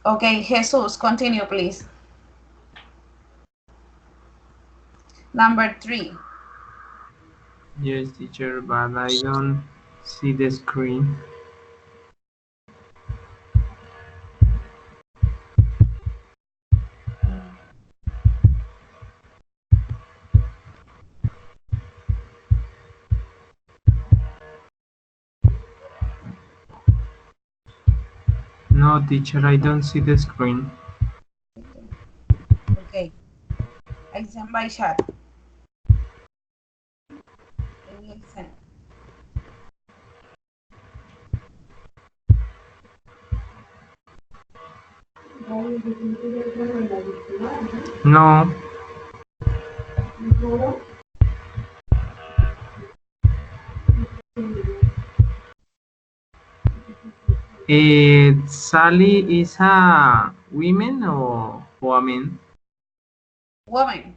Okay, Jesus, continue, please. Number 3. Yes, teacher, but I don't see the screen. No, teacher, I don't see the screen. Okay, I send by chat. I will send. No. Sally is a woman or woman? Woman.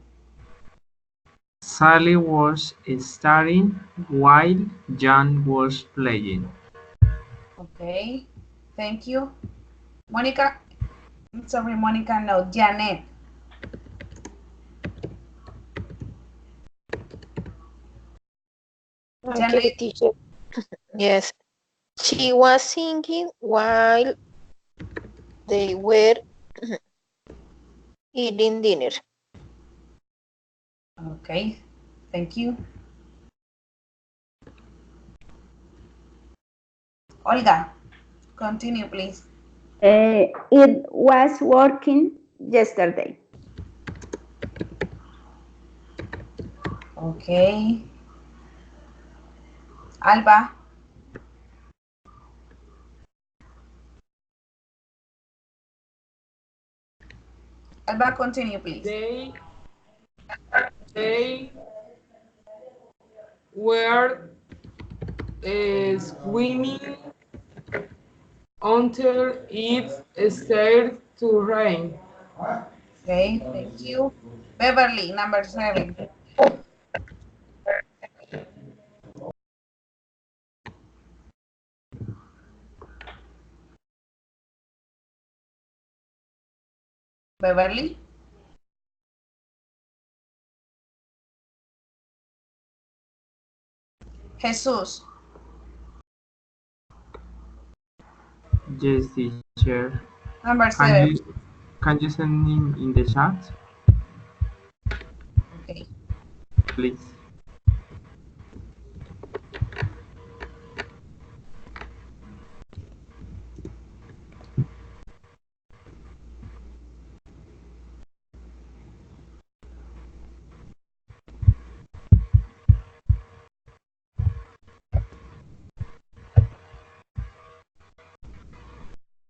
Sally was starring while Jan was playing. Okay, thank you. Monica, sorry, Monica, no, Janet. Okay, Janet, teacher. Yes. She was singing while they were eating dinner. okay, thank you. Olga, continue, please. It was working yesterday. Okay. Alba, Alba, continue, please. They were swimming until it started to rain. Okay, thank you. Beverly, number 7. Beverly, Jesus, Yes, teacher. number Can 7. you send him in the chat, Okay. please?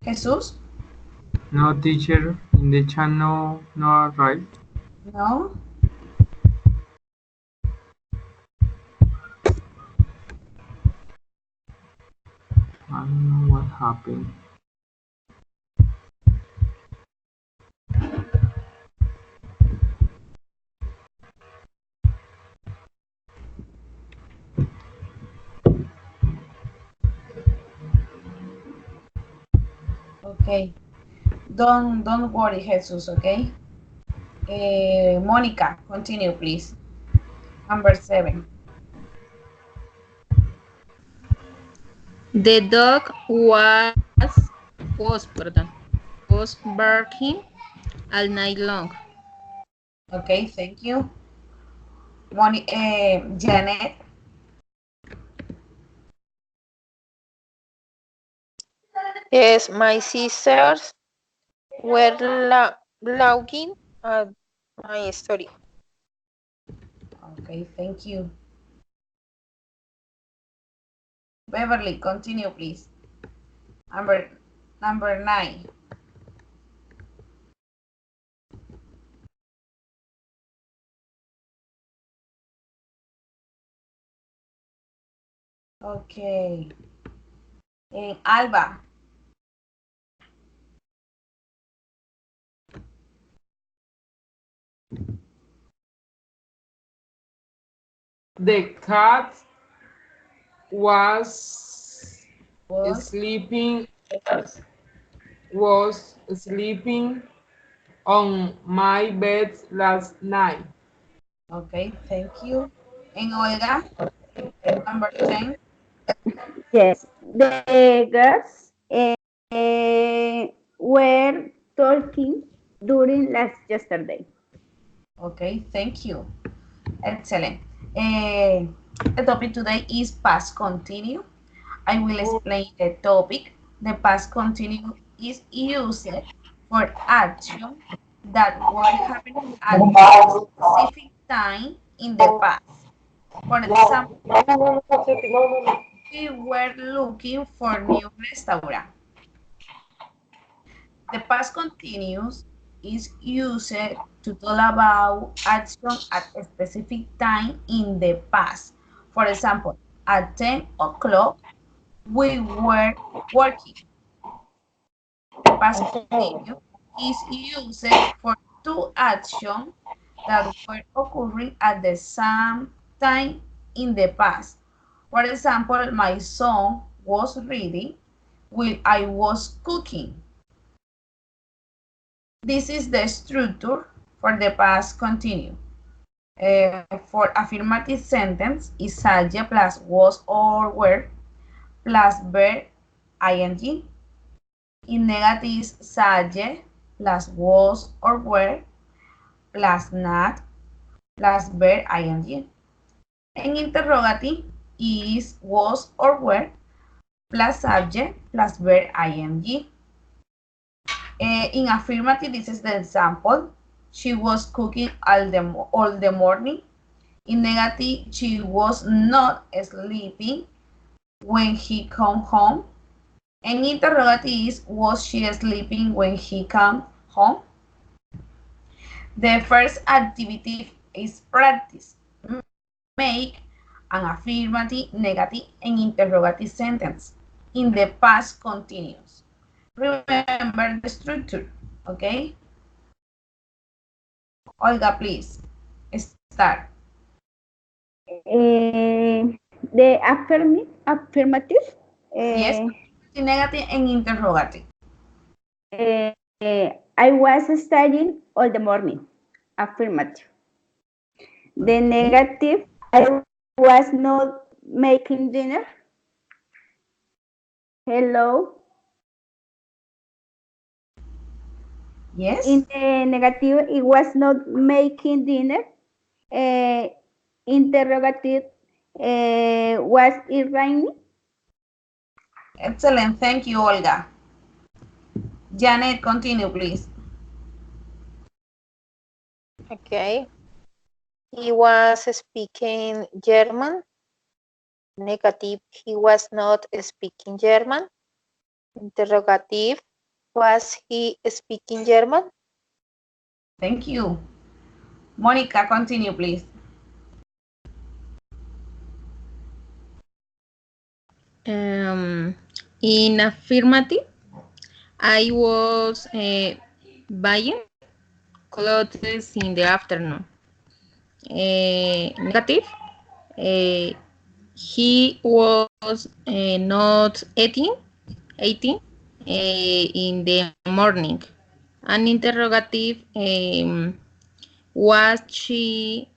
Jesus? No, teacher, in the chat no right. No? I don't know what happened. Okay. Don't worry, Jesus, okay? Monica, continue, please. Number 7. The dog was barking all night long. Okay, thank you. Janet, Yes, my sisters were laughing at my story. okay, thank you. Beverly, continue, please. Number 9. Okay. Alba, The cat was was sleeping was sleeping on my bed last night. Okay, thank you. And Olga, number 10. Yes, the girls were talking during yesterday. Okay, thank you. Excellent. The topic today is past continue. I will explain the topic. The past continue is used for action that were happening at a specific time in the past. For example, we were looking for new restaurant. The past continuous is used to talk about action at a specific time in the past. For example, at 10 o'clock, we were working. The past continuous is used for two actions that were occurring at the same time in the past. For example, my son was reading while I was cooking. This is the structure for the past continuous. For affirmative sentence is subject plus was or were plus verb ing. In negative is subject plus was or were plus not plus verb ing. En interrogative is was or were plus subject plus verb ing. In affirmative, this is the example. She was cooking all the morning. In negative, she was not sleeping when he come home. And interrogative is, was she sleeping when he came home? The first activity is practice. Make an affirmative, negative, and interrogative sentence in the past continuous. Remember the structure, okay? Olga, please start. The affirmative. Yes, negative and interrogative. I was studying all the morning. Affirmative. The negative, I was not making dinner. Hello. Yes. In the negative, it was not making dinner. Interrogative, was it raining? Excellent. Thank you, Olga. Janet, continue, please. Okay. He was speaking German. Negative, he was not speaking German. Interrogative, was he speaking German? Thank you. Monica, continue, please. In affirmative, I was buying clothes in the afternoon. Negative, he was not eating in the morning. An interrogative, was she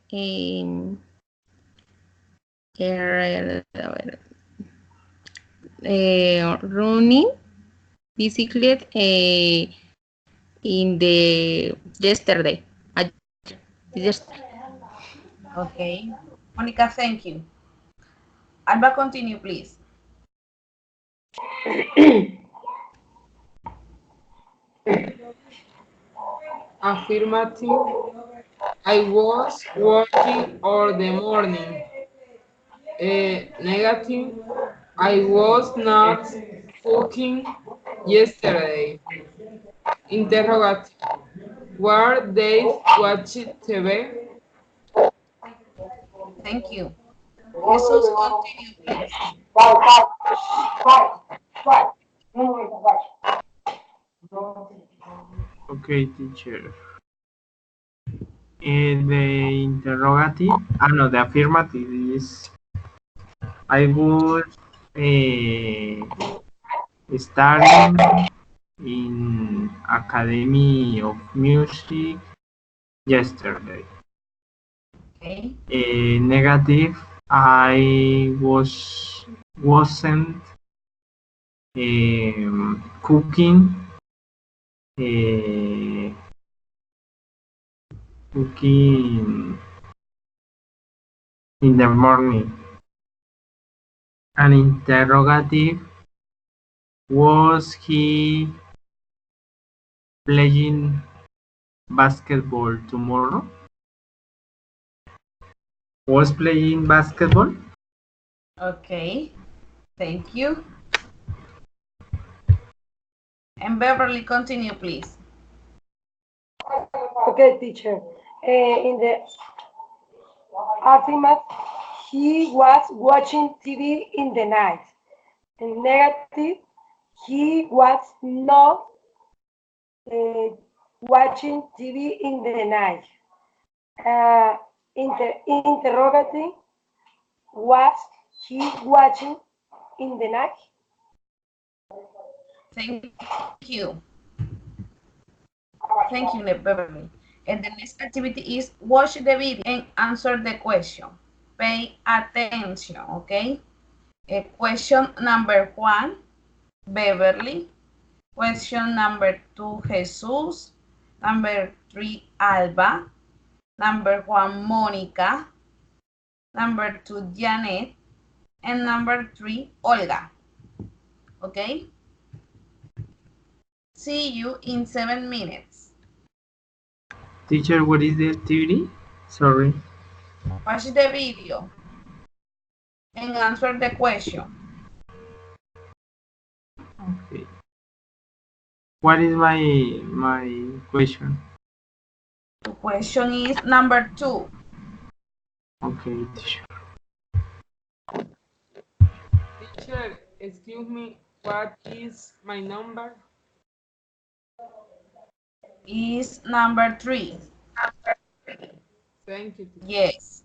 running bicycle in the yesterday? Okay. Monica, thank you. Alba, continue, please. Affirmative. I was working all the morning. Negative. I was not cooking yesterday. Interrogative. Were they watching TV? Thank you. Jesus, continue, please. Okay, teacher. The interrogative, no, the affirmative is I would study in Academy of Music yesterday. Okay. Negative, I wasn't cooking cooking in the morning. An interrogative, was he playing basketball tomorrow? Was playing basketball? Okay. Thank you. And Beverly, continue, please. Okay, teacher. In the aftermath, he was watching TV in the night. In negative, he was not watching TV in the night. Interrogative, was he watching in the night? Thank you. Thank you, Beverly. And the next activity is watch the video and answer the question. Pay attention, okay? Question number 1, Beverly. Question number 2, Jesus. Number 3, Alba. Number 1, Mónica. Number 2, Janet. And number 3, Olga. Okay? See you in 7 minutes. Teacher, what is the activity? Sorry. Watch the video and answer the question. Okay. What is my question? The question is number 2. Okay, teacher. Teacher, excuse me, what is my number? Is number 3. Thank you, teacher. Yes.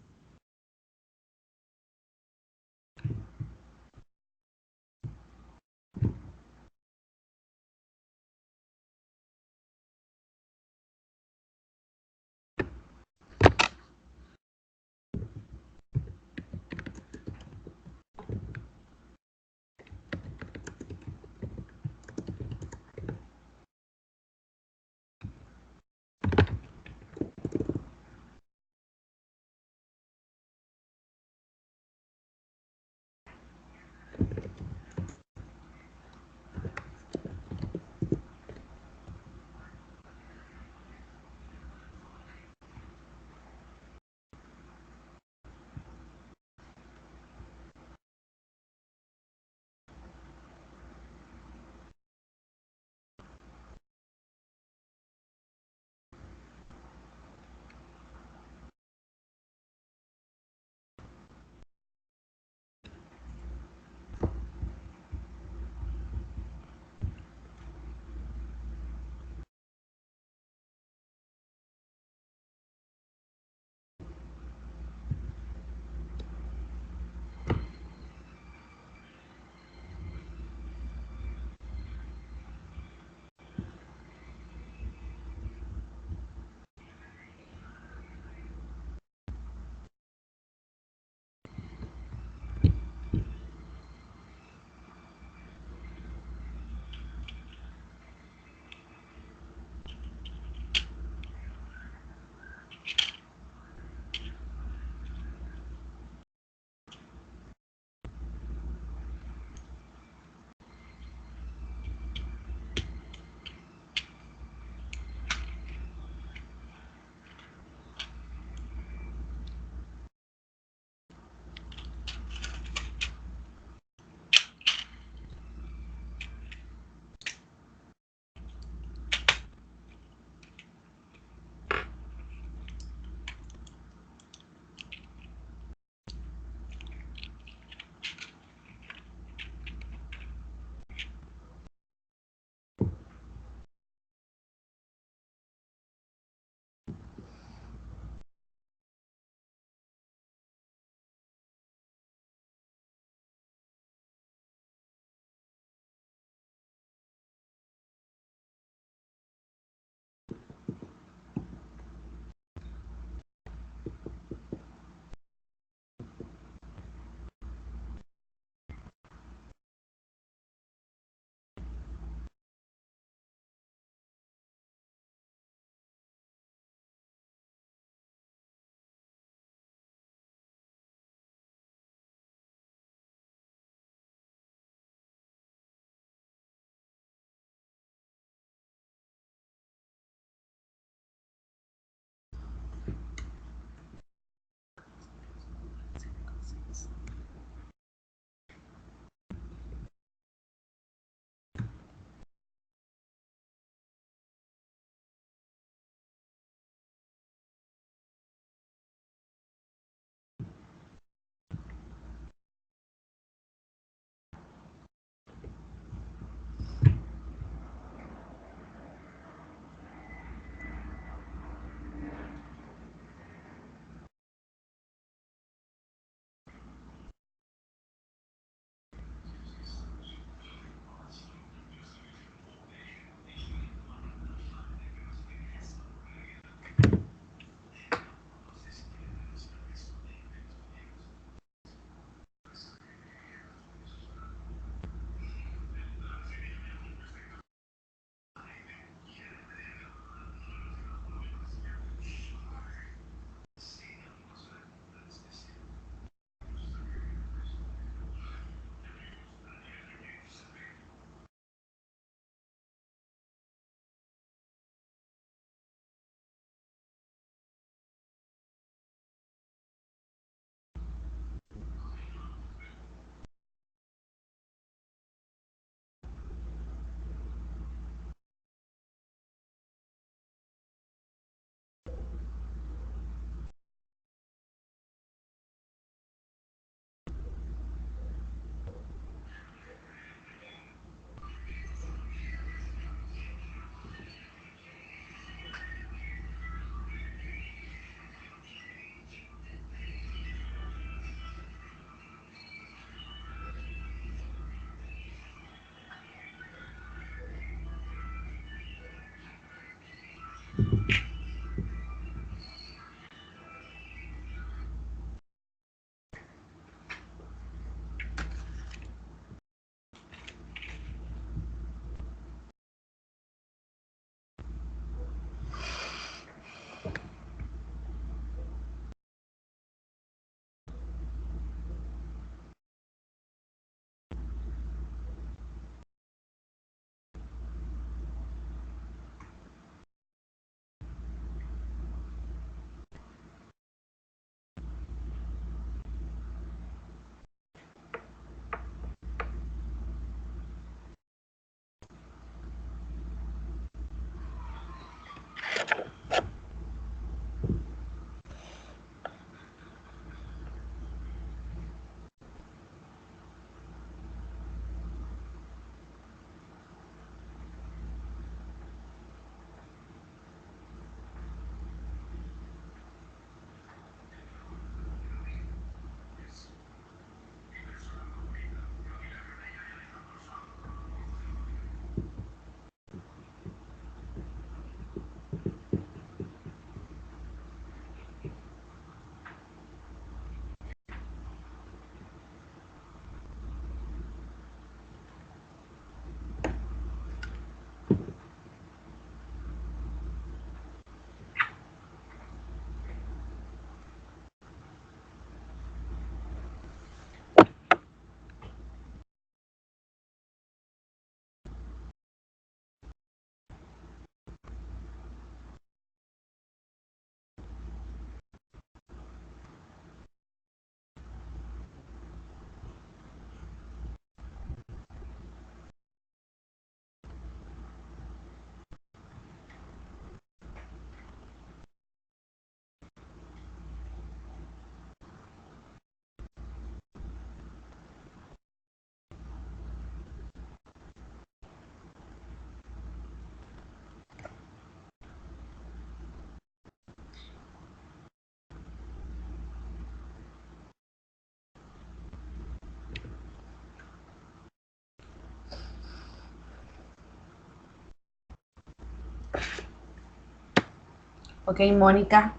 Okay, Monica,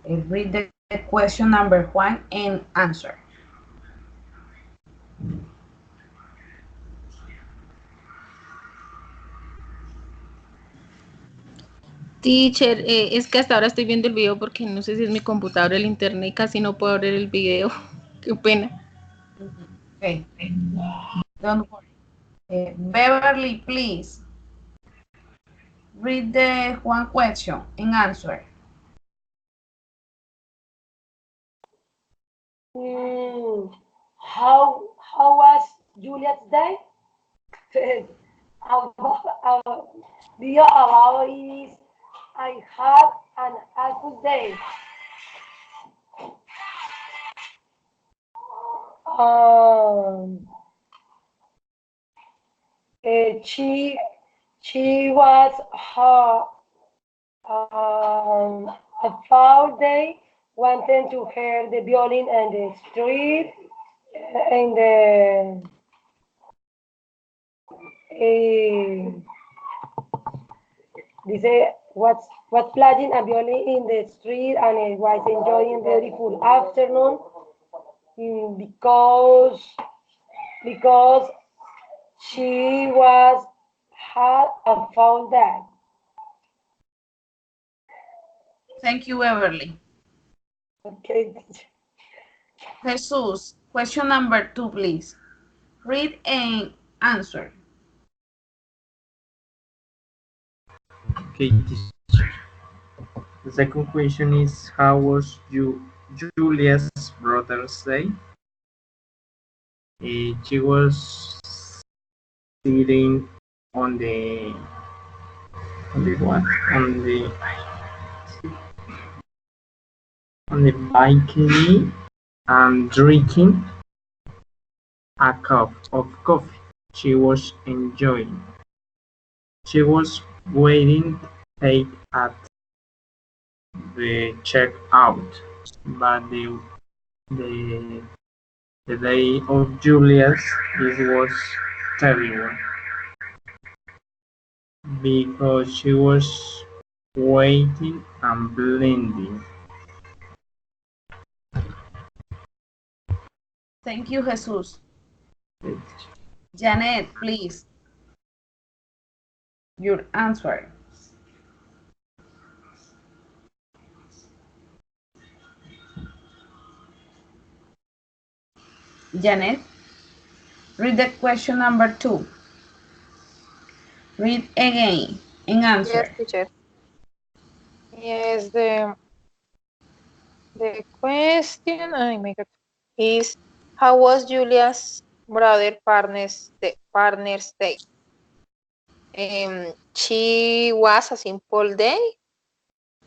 read the question number 1 and answer. Teacher, es que hasta ahora estoy viendo el video porque no sé si es mi computadora, el internet, casi no puedo ver el video. Qué pena. Okay, don't worry. Beverly, please read the one question and answer. How was Julia's day? The about is I had an awful day. She was a foul day, wanting to hear the violin and the street and the dice what playing a violin in the street and it was enjoying the beautiful afternoon because she was had a foul day. Thank you, Beverly. Okay. Jesus, question number 2, please. Read and answer. Okay, teacher. The second question is, how was Julia's brother's day? She was sitting on the what? On the balcony and drinking a cup of coffee she was enjoying. She was waiting paid at the checkout, but the day of Julius it was terrible because she was waiting and blending. Thank you, Jesus. Janet, please. Your answer. Janet, read the question number 2. Read again and answer. Yes, teacher. Yes, the question is, how was Julia's brother partner's day? She was a simple day.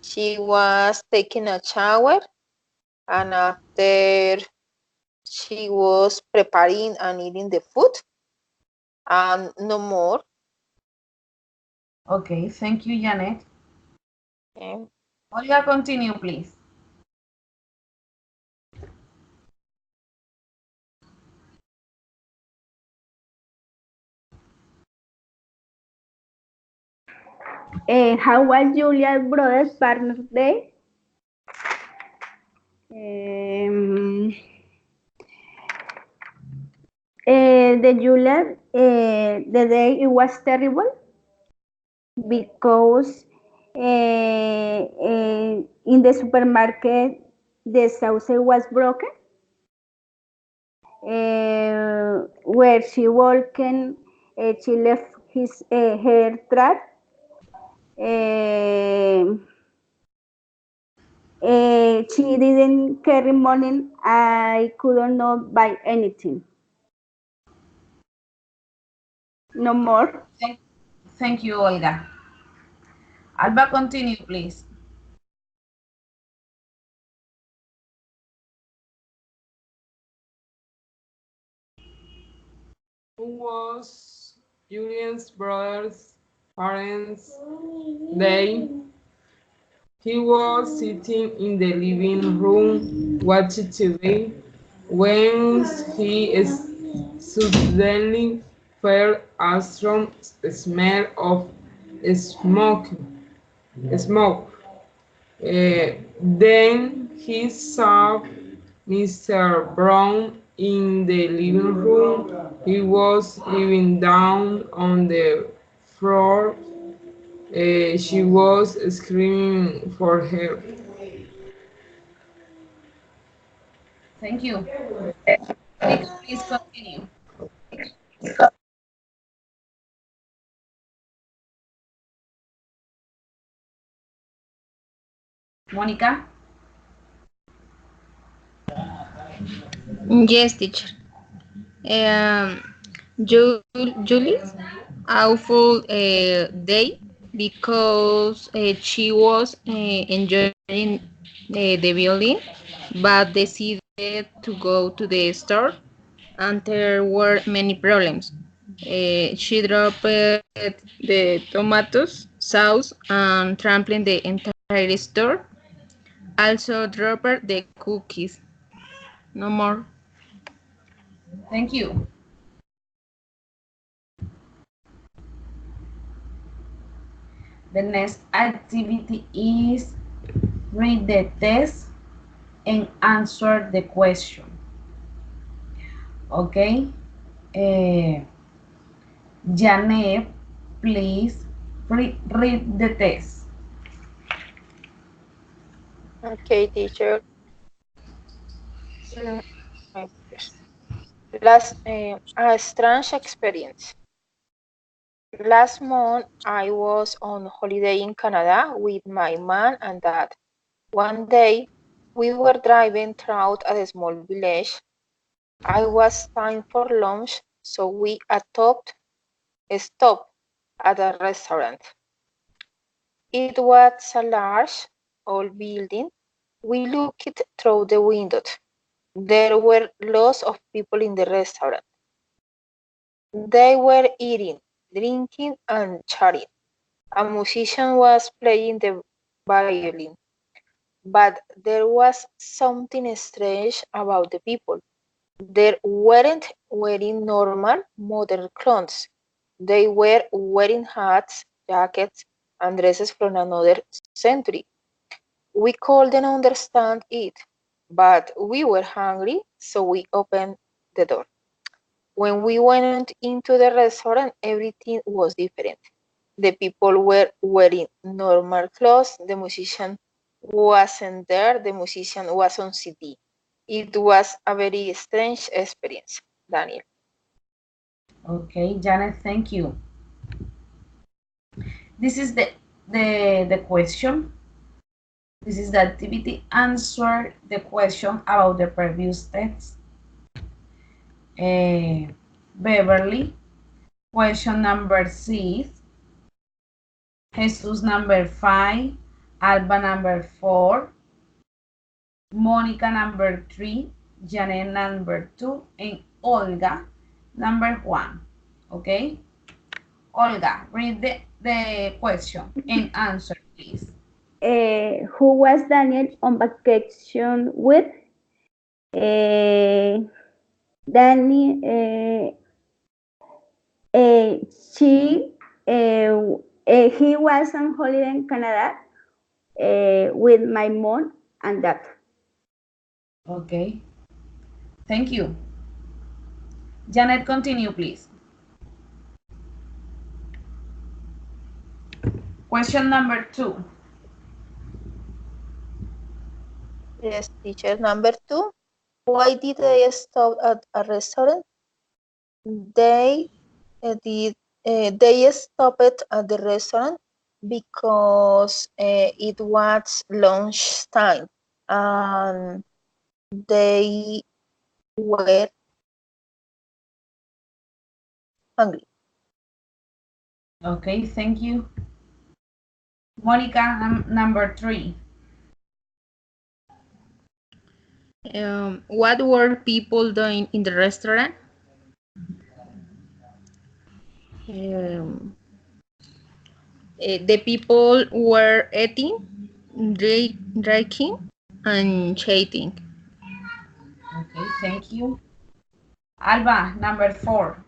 She was taking a shower, and after she was preparing and eating the food, and no more. Okay, thank you, Janet. Okay. Olga, continue, please. How was Julia's brother's partner's day? The day it was terrible because in the supermarket the saucer was broken. Where she walking, she left her track. She didn't carry money. I could not buy anything. No more. Thank you, Olga. Alba, continue, please. Who was Julian's brother's parents' day? He was sitting in the living room watching TV when he suddenly felt a strong smell of smoke. Then he saw Mr. Brown in the living room. He was lying down on the floor. She was screaming for help. Thank you. Nick, please continue. Monica? Yes, teacher. Um, Julie's awful day because she was enjoying the violin, but decided to go to the store, and there were many problems. She dropped the tomatoes, sauce, and trampling the entire store. Also dropped the cookies. No more. Thank you. The next activity is read the test and answer the question. Okay. Janet, please read the test. Okay, teacher. Ay, Dios. A strange experience. Last month, I was on holiday in Canada with my mom and dad. One day, we were driving through a small village. I was time for lunch, so we stopped at a restaurant. It was a large, old building. We looked through the windows. There were lots of people in the restaurant. They were eating, drinking, and chatting. A musician was playing the violin, but there was something strange about the people. They weren't wearing normal modern clothes. They were wearing hats, jackets, and dresses from another century. We couldn't understand it, but we were hungry, so we opened the door. When we went into the restaurant, everything was different. The people were wearing normal clothes. The musician wasn't there. The musician was on CD. It was a very strange experience, Daniel. Okay, Janet, thank you. This is the question. This is the activity. Answer the question about the previous text. Beverly, question number 6. Jesus number 5. Alba number 4. Monica number 3. Janet number 2. And Olga number 1. Okay? Olga, read the question and answer, please. Who was Daniel on vacation with? Danny, she, he was on holiday in Canada with my mom and dad. Okay. Thank you. Janet, continue, please. Question number 2. Yes, teacher. Number 2. Why did they stop at a restaurant? They they stopped at the restaurant because it was lunch time and they were hungry. Okay, thank you. Monica, number 3. What were people doing in the restaurant? The people were eating, drinking, and chatting. Okay, thank you. Alba, number 4.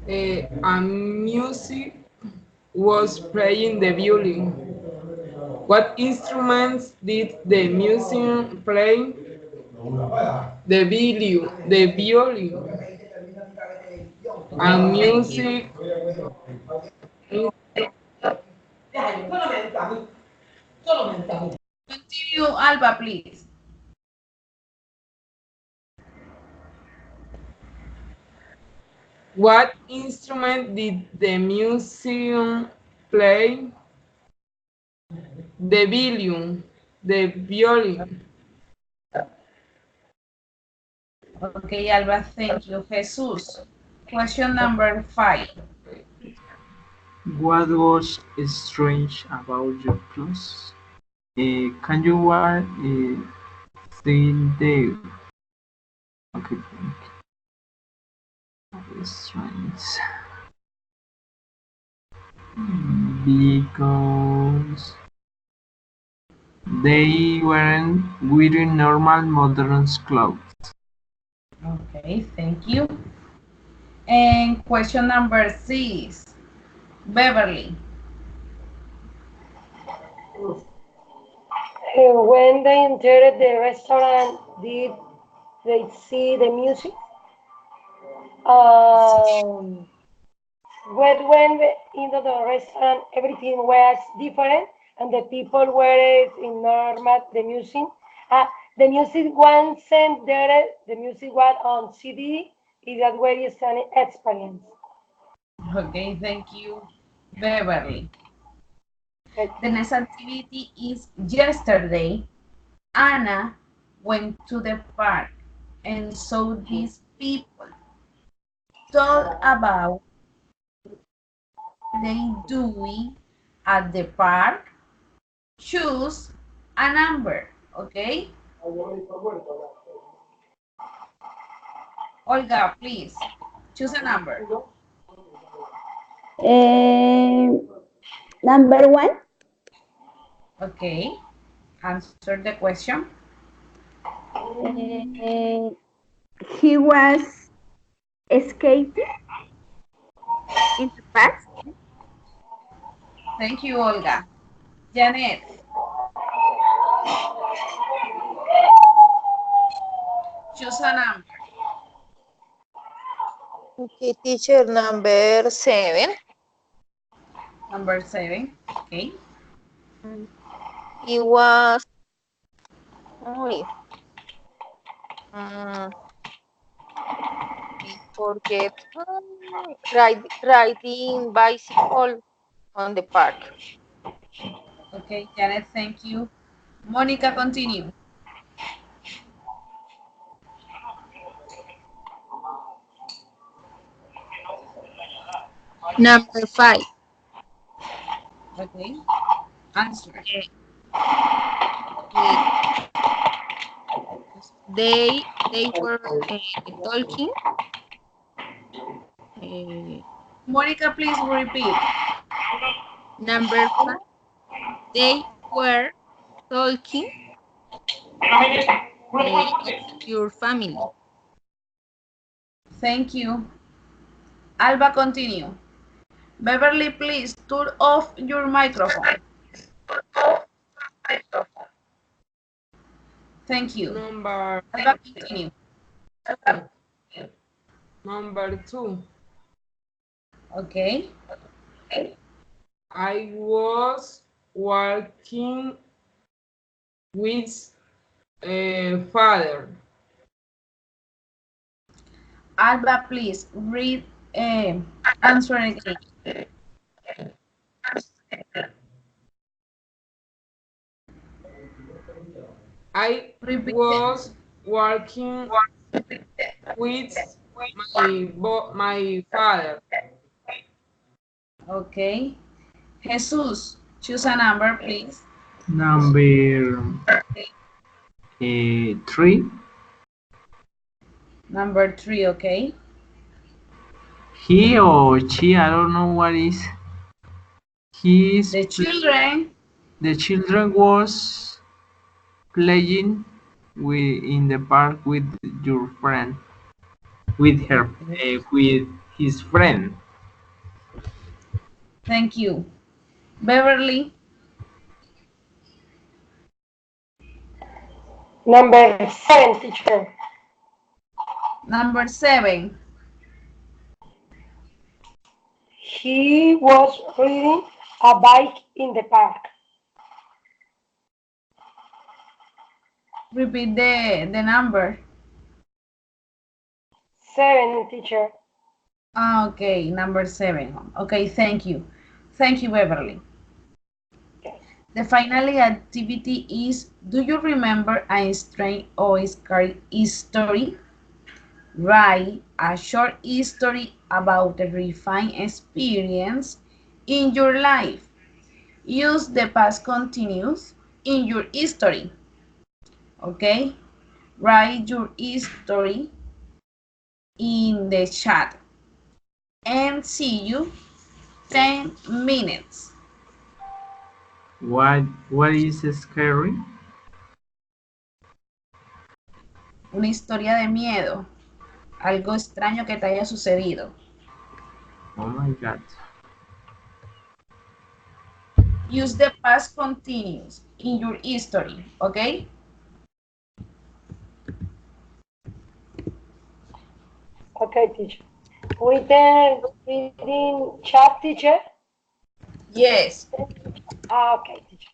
A music was playing the violin. What instruments did the museum play? The violin. Okay, And thank you. music. Continue, Alba, please. What instrument did the museum play? The violin. The violin. Okay, Alba, thank you. Jesus, question number 5. What was strange about your class? Can you see the okay, strange because they weren't wearing normal modern clothes. Okay, thank you. And question number 6. Beverly. When they entered the restaurant, did they see the music? When into the restaurant, everything was different, and the people were in normal. The music wasn't there. The music was on CD. It was very stunning experience. Okay, thank you, Beverly. The next activity is yesterday. Anna went to the park and saw these people. Talk about they doing at the park. Choose a number, okay? Olga, please choose a number. Number 1. Okay, answer the question. He was skating in the park. Thank you, Olga. Janet. Choose a number. Okay, teacher, number 7. Number 7. Okay. He was only I forget riding bicycle on the park. Okay, Janet, thank you. Monica, continue. Number 5. Okay, answer. They were talking. Monica, please repeat. Number 5. They were talking of your family. Thank you. Alba, continue. Beverly, please turn off your microphone. Thank you. Number Alba, continue. number 2. Okay. I was working with a father. Alba, please read answer again. I Repeat. was working with my father. Okay. Jesus, choose a number, please. Number 3. Number 3, okay. He or she, I don't know what is. The children. The children was playing in the park with your friend, with her, with His friend. Thank you. Beverly, Number 7, teacher. number 7. He was riding a bike in the park. Repeat the number. 7, teacher. Okay, number 7. Okay, thank you. Thank you, Beverly. Yes. The final activity is, do you remember a strange or scary story? Write a short story about a refined experience in your life. Use the past continuous in your history. Okay? Write your story in the chat. And see you 10 minutes. What is scary? Una historia de miedo. Algo extraño que te haya sucedido. Oh my God. Use the past continuous in your history, okay? Okay, teacher. Reading chat, teacher. Yes. Okay, teacher.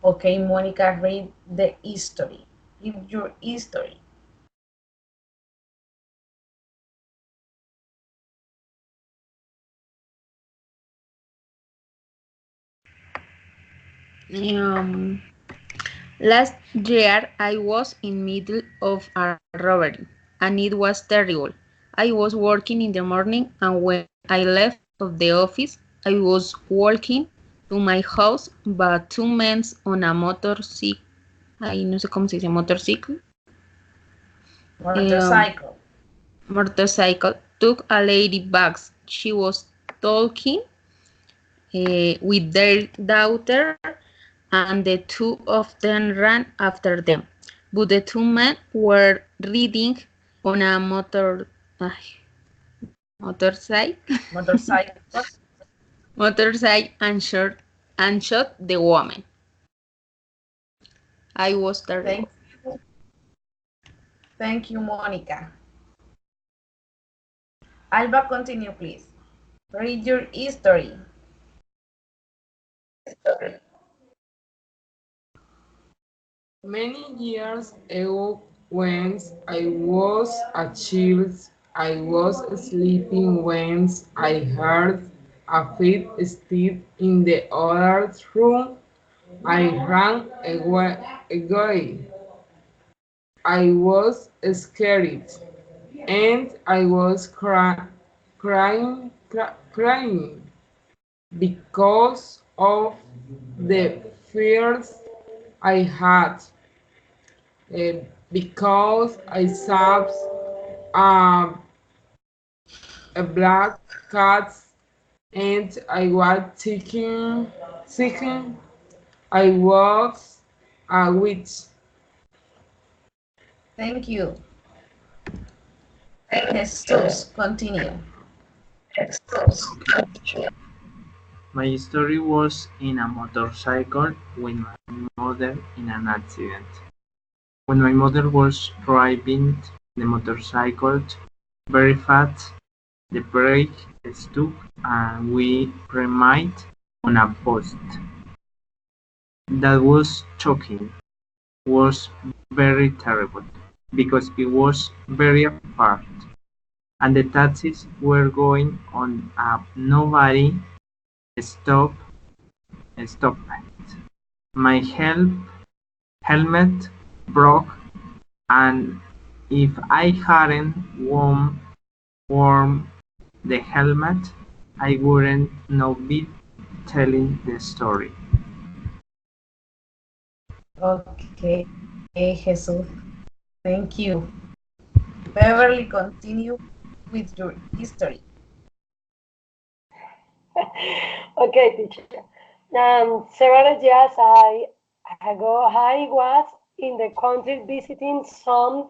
Okay, Monica, read the history. Read your history. Um, Last year I was in middle of a robbery and it was terrible. I was working in the morning and when I left of the office I was walking to my house but two men on a motorcycle, ahí no sé cómo se dice, um, Motorcycle. motorcycle took a lady bags. She was talking with their daughter and the two of them ran after them. But the two men were riding on a motorcycle, Motorcycle. motorcycle and shot the woman. I was terrible. Thank you, Monica. Alba, continue, please. Read your history. Many years ago, when I was a child, I was sleeping when I heard a footstep in the other room. I ran away. I was scared and I was crying because of the fears I had. Because I saw um, a black cat and I was thinking I was a witch. Thank you. Jesus, continue. My story was in a motorcycle with my mother in an accident. When my mother was driving the motorcycle very fast, the brake stuck and we remained on a post. That was shocking, was very terrible, because it was very apart, and the taxis were going on up. Nobody stopped stopped. My helmet broke, and if I hadn't worn the helmet, I wouldn't now be telling the story. Okay, Jesus. Thank you. Beverly, continue with your history. Okay, teacher. Several years ago, I was in the country visiting some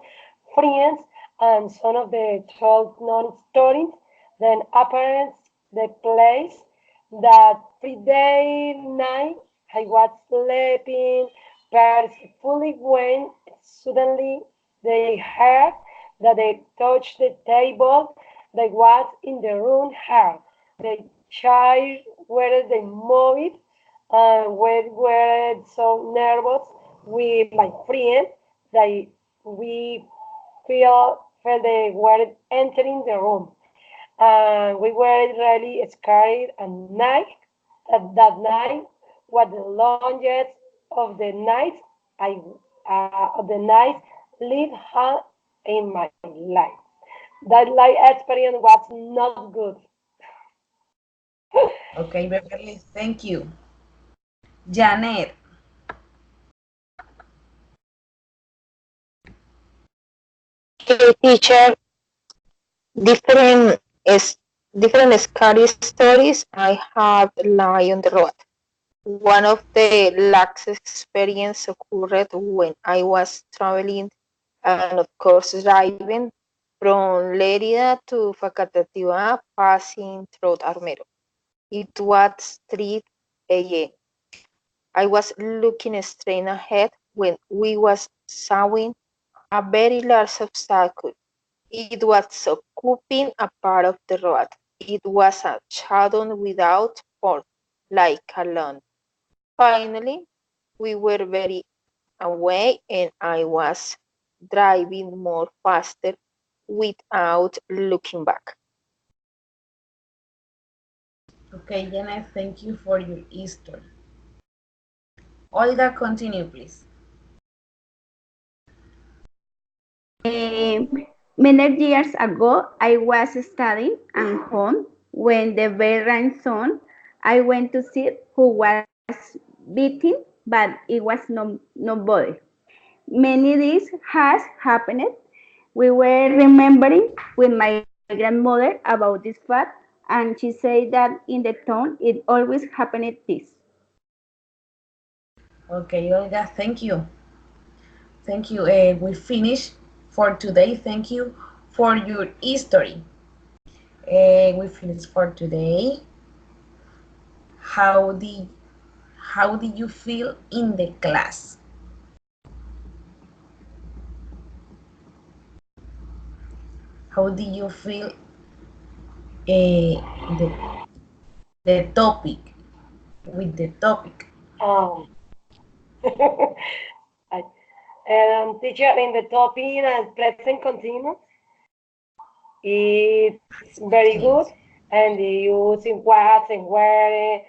friends, and some of the told non-stories. Then appears the place that Friday night I was sleeping peacefully when suddenly they heard that they touched the table that was in the room hard. The child where they moved and we were so nervous with my friend that we felt they were entering the room. And we were really scared and night that night was the longest of the nights I lived had in my life. That life experience was not good. Okay, Beverly, thank you. Janet, Okay, teacher, different is different scary stories I have lie on the road. One of the last experience occurred when I was traveling and of course driving from Lerida to Facatativá, passing through Armero. It was 3 a.m. I was looking straight ahead when we was seeing a very large obstacle. It was occupying a part of the road. It was a shadow without form, like a lawn. Finally, we were very away and I was driving more faster without looking back. okay, Janet, thank you for your history. Olga, continue, please. Many years ago, I was studying at home when the bell rang soon. I went to see who was beaten, but it was nobody. Many days has happened. We were remembering with my grandmother about this fact, and she said that in the town it always happened this. Okay, Olga, thank you. Thank you. We finish for today. Thank you for your history. We finish for today. How did how did you feel in the class? How did you feel the topic with the topic? Um, teacher, in the topic and present continuous, it's very Okay. good, and the using what and where,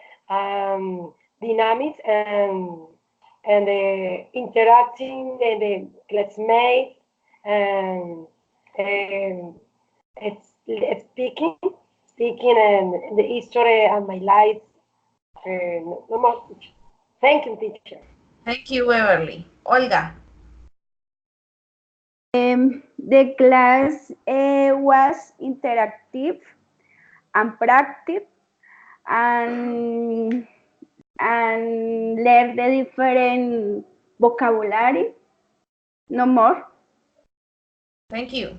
dynamics and the interacting and the classmates and it's speaking and the history and my life. No more teacher. Thank you, teacher. Thank you, Beverly. Olga. The class was interactive and practice and learn the different vocabulary. No more. Thank you.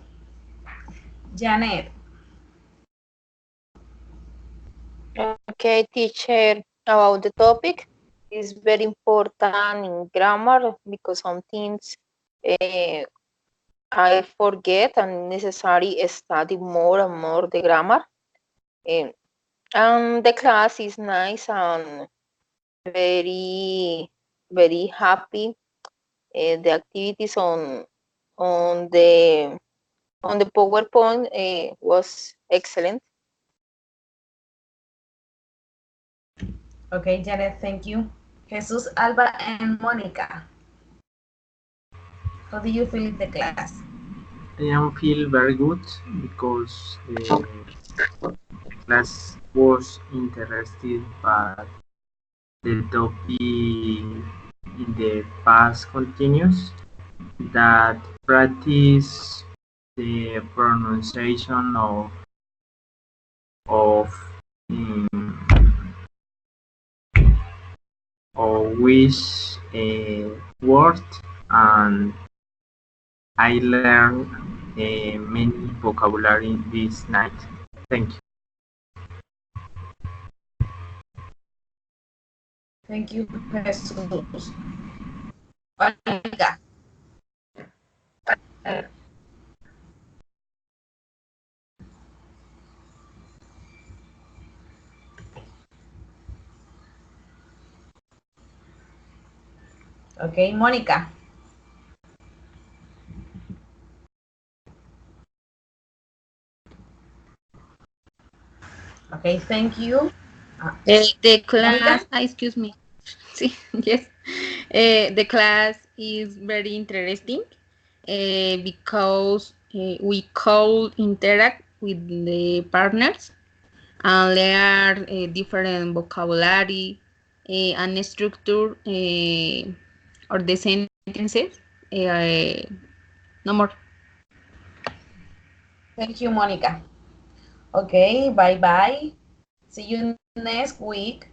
Janet. Okay, teacher, about the topic is very important in grammar because some things I forget and necessary study more and more the grammar. Eh, and the class is nice and very, very happy. The activities on the on the PowerPoint was excellent. Okay, Janet, thank you. Jesus, Alba, and Monica. How do you feel in the class? I am feel very good because the class was interested, but the topic in the past continues that practice the pronunciation of um, which word, and I learned many vocabulary this night. Thank you. Thank you, Jesus. Olga. Okay, Mónica. Okay, thank you. The Mónica? class, excuse me. Sí, yes. The class is very interesting because we could interact with the partners and learn different vocabulary and structure or the sentences. No more. Thank you, Mónica. Okay, bye-bye. See you next week.